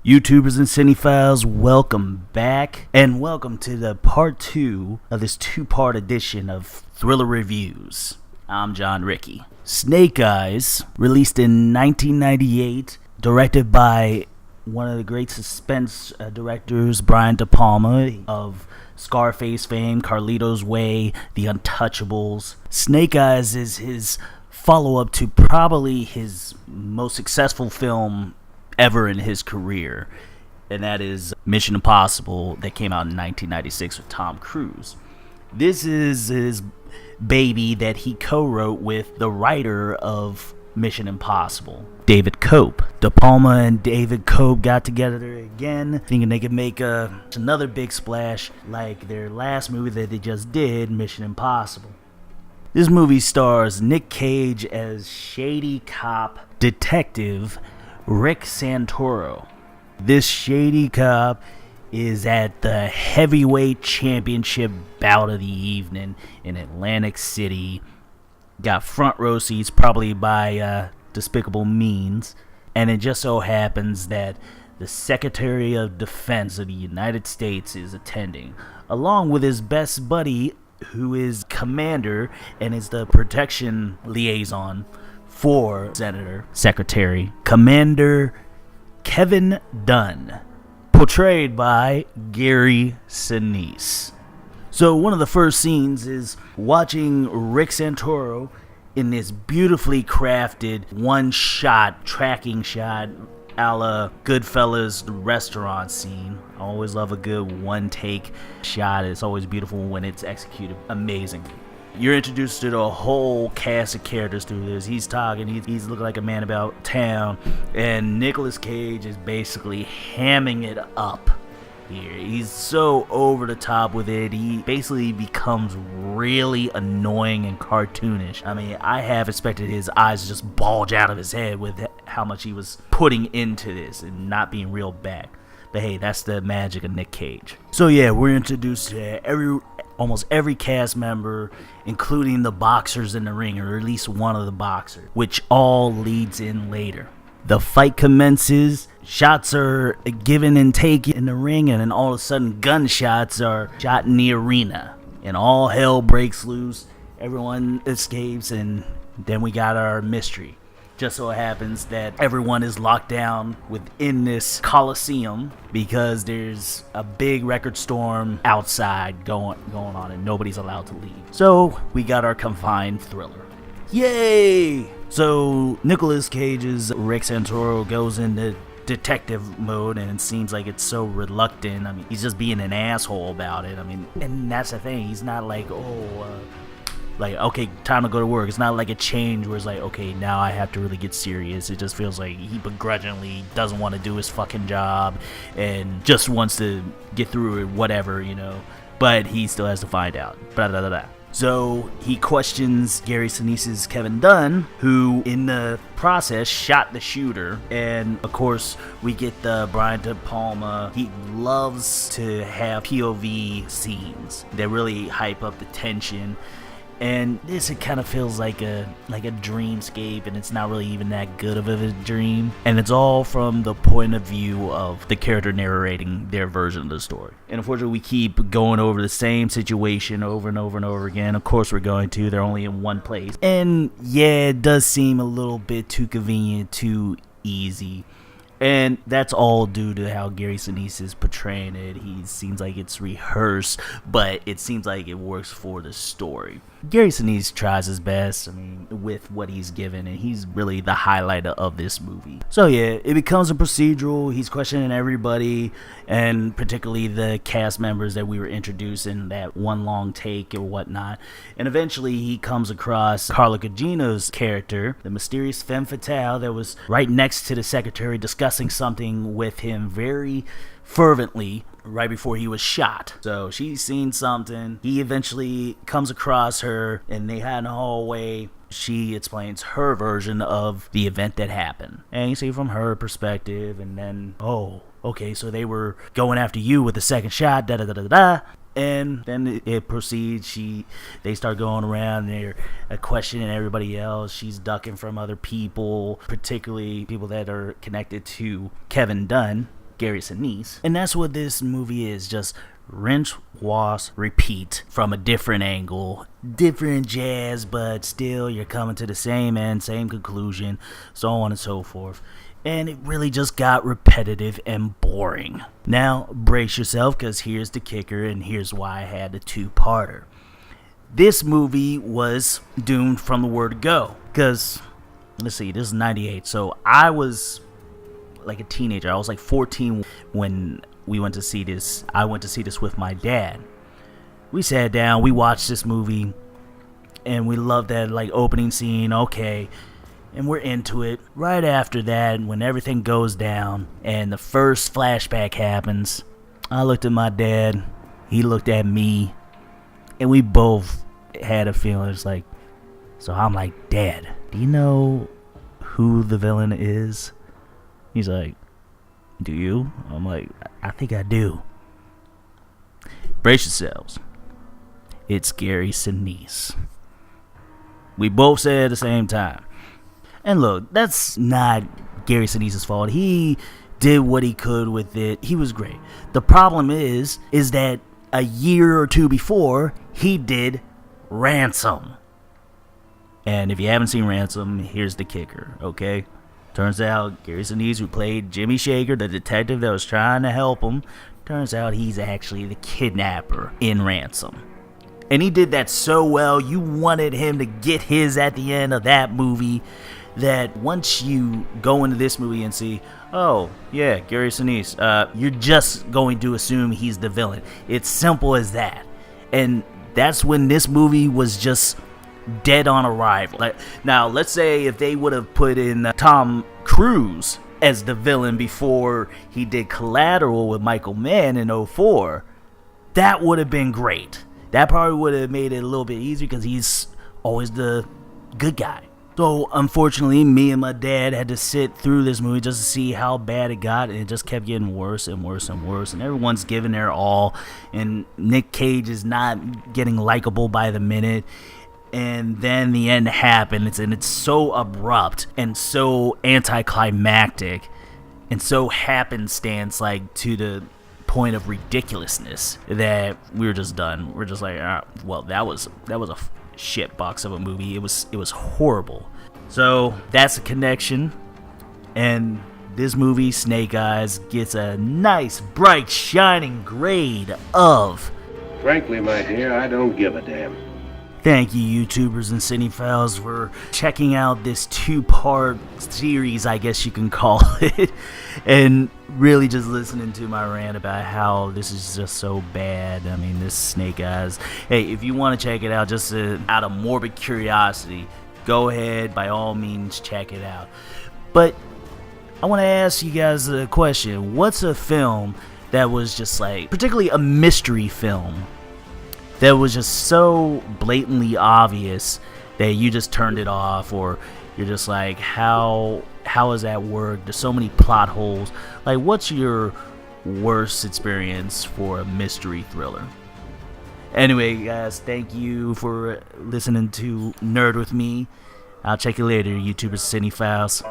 YouTubers and cinephiles, welcome back, and welcome to the part 2 of this two-part edition of Thriller Reviews. I'm John Ricky. Snake Eyes, released in 1998, directed by one of the great suspense directors, Brian De Palma, of Scarface fame, Carlito's Way, The Untouchables. Snake Eyes is his follow-up to probably his most successful film ever in his career, and that is Mission Impossible, that came out in 1996 with Tom Cruise. This is his baby that he co-wrote with the writer of Mission Impossible, David Cope. De Palma and David Cope got together again, thinking they could make another big splash like their last movie that they just did, Mission Impossible. This movie stars Nic Cage as shady cop detective Rick Santoro. This shady cop is at the heavyweight championship bout of the evening in Atlantic City. Got front row seats, probably by despicable means. And it just so happens that the Secretary of Defense of the United States is attending, along with his best buddy, who is commander and is the protection liaison for Secretary Commander Kevin Dunn, portrayed by Gary Sinise. So one of the first scenes is watching Rick Santoro in this beautifully crafted one-shot tracking shot a la Goodfellas restaurant scene. I always love a good one-take shot. It's always beautiful when it's executed amazingly. You're introduced to the whole cast of characters through this. He's talking, he's looking like a man about town, and Nicolas Cage is basically hamming it up here. He's so over the top with it. He basically becomes really annoying and cartoonish. I mean, I have expected his eyes to just bulge out of his head with how much he was putting into this and not being real back. But hey, that's the magic of Nic Cage. So yeah, we're introduced to almost every cast member, including the boxers in the ring, or at least one of the boxers, which all leads in later. The fight commences, shots are given and taken in the ring, and then all of a sudden gunshots are shot in the arena, and all hell breaks loose. Everyone escapes, and then we got our mystery. Just so happens that everyone is locked down within this coliseum because there's a big record storm outside going on, and nobody's allowed to leave. So we got our confined thriller. Yay! So Nicolas Cage's Rick Santoro goes into detective mode, and it seems like it's so reluctant. I mean, he's just being an asshole about it. I mean, and that's the thing. He's not like, like, okay, time to go to work. It's not like a change where it's like, okay, now I have to really get serious. It just feels like he begrudgingly doesn't want to do his fucking job and just wants to get through it, whatever, you know. But he still has to find out. Blah, blah, blah, blah. So he questions Gary Sinise's Kevin Dunn, who in the process shot the shooter. And of course, we get the Brian De Palma. He loves to have POV scenes that really hype up the tension. And this, it kind of feels like a dreamscape, and it's not really even that good of a dream. And it's all from the point of view of the character narrating their version of the story. And unfortunately, we keep going over the same situation over and over and over again. Of course we're going to. They're only in one place. And yeah, it does seem a little bit too convenient, too easy. And that's all due to how Gary Sinise is portraying it. He seems like it's rehearsed, but it seems like it works for the story. Gary Sinise tries his best, I mean, with what he's given, and he's really the highlight of this movie. So yeah, it becomes a procedural. He's questioning everybody, and particularly the cast members that we were introduced in that one long take or whatnot. And eventually he comes across Carla Gugino's character, the mysterious femme fatale that was right next to the secretary, discussing something with him very fervently right before he was shot. So she's seen something. He eventually comes across her, and they had in the hallway. She explains her version of the event that happened, and you see from her perspective. And then, oh, okay, so they were going after you with the second shot, da da da da da. And then it proceeds. They start going around. They're questioning everybody else. She's ducking from other people, particularly people that are connected to Kevin Dunn, Gary Sinise. And that's what this movie is, just rinse, wash, repeat from a different angle, different jazz, but still you're coming to the same end, same conclusion, so on and so forth. And it really just got repetitive and boring. Now, brace yourself, because here's the kicker, and here's why I had the two-parter. This movie was doomed from the word go, because, let's see, this is 98, so I was like a teenager. I was like 14 when we went to see this. I went to see this with my dad. We sat down, we watched this movie, and we loved that like opening scene, okay, and we're into it. Right after that, when everything goes down and the first flashback happens, I looked at my dad, he looked at me, and we both had a feeling. It's like, so I'm like, Dad, do you know who the villain is? He's like, do you? I'm like, I think I do. Brace yourselves. It's Gary Sinise. We both said at the same time. And look, that's not Gary Sinise's fault. He did what he could with it. He was great. The problem is that a year or two before, he did Ransom. And if you haven't seen Ransom, here's the kicker, okay? Turns out Gary Sinise, who played Jimmy Shaker, the detective that was trying to help him, turns out he's actually the kidnapper in Ransom. And he did that so well, you wanted him to get his at the end of that movie, that once you go into this movie and see, oh, yeah, Gary Sinise, you're just going to assume he's the villain. It's simple as that. And that's when this movie was just dead on arrival. Like, now, let's say if they would have put in Tom Cruise as the villain before he did Collateral with Michael Mann in 2004, that would have been great. That probably would have made it a little bit easier because he's always the good guy. So, unfortunately, me and my dad had to sit through this movie just to see how bad it got, and it just kept getting worse and worse and worse, and everyone's giving their all, and Nic Cage is not getting likable by the minute. And then the end happens, and it's so abrupt and so anticlimactic and so happenstance, like, to the point of ridiculousness, that we were just done. We're just like, well, that was a shit box of a movie. It was horrible. So that's a connection, and this movie, Snake Eyes, gets a nice, bright, shining grade of... Frankly, my dear, I don't give a damn. Thank you, YouTubers and cinephiles, for checking out this two-part series, I guess you can call it, and really just listening to my rant about how this is just so bad. I mean, this Snake Eyes. Hey, if you want to check it out, just out of morbid curiosity, go ahead, by all means, check it out. But I want to ask you guys a question. What's a film that was just like, particularly a mystery film, that was just so blatantly obvious that you just turned it off, or you're just like, how does that work? There's so many plot holes. Like, what's your worst experience for a mystery thriller? Anyway, guys, thank you for listening to Nerd With Me. I'll check you later, YouTubers, cinephiles.